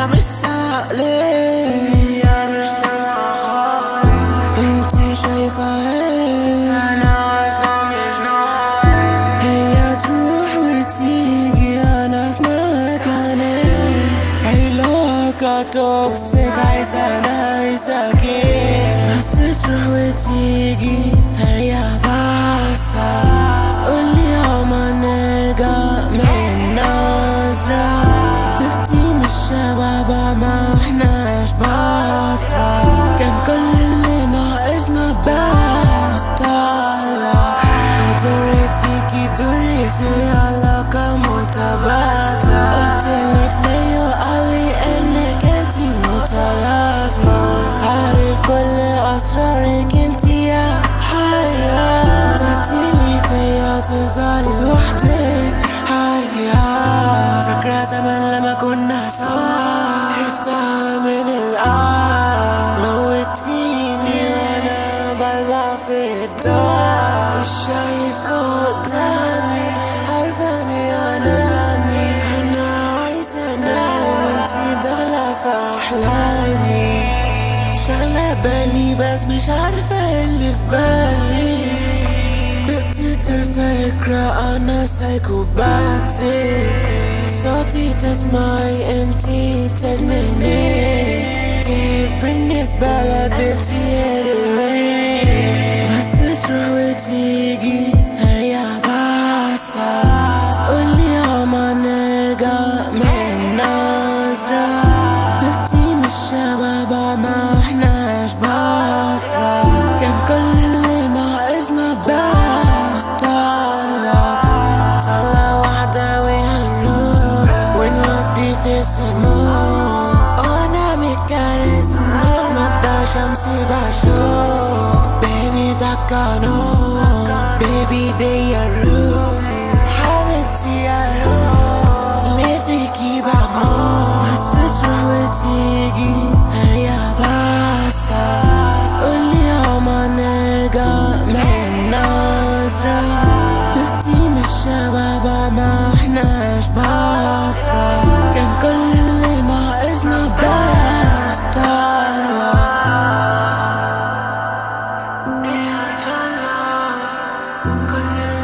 مش سامعة ليه؟ مش سامعة خالص. انتي شايفة ايه؟ انا اصلا مش ناقص. هي تروح وتيجي انا في مكاني. علاقة توكسيك عايزة انا عايزاكي، بس تروح وتيجي هي باصة تقولي هما نرجع من نظرة. شبابا ما احناش بصرة، كان كل اللي ناقصنا بس طالع. دوري فيكي دوري في علاقة متبادلة. قلتلك ليه وقالي انك انتي متلازمة. عارف كل اسرارك انتي يا حياة. تعتيلي فيا تفضلي لوحدك حياة. فاكرة زمان لما كنا سوا، عرفتها من الآن. موتيني وانا بلبع في الدار. مش شايفة قدامي، عارفاني اناني. انا عايزة انام وانتي داخلة في احلامي. شغلة بالي بس مش عارفة اللي في بالي. الفكرة أنا سايكوباتي. صوتي تسمعي انتي تدمني. كيف بالنسبة لبيبتي anyway؟ بس تروح وتيجي هي باصة تقولي هما نرجع من نظرة. بيبتي مش شبابا ما احناش بصرة، كان في كل اللي ناقصنا بس طالع واحدة وهنروح ونودي في سموم. وانا متكرس مقدرش امسي بشوف. بيبي ده قانون، بيبي دي الروح. حبيبتي يا روح ليه فيكي بموت. بس تروح وتيجي هي باصة تقولي هما نرجع من نظرة. بيبتي مش شبابا ما احناش بصرة، كان في كل اللي ناقصنا بس طالع. كل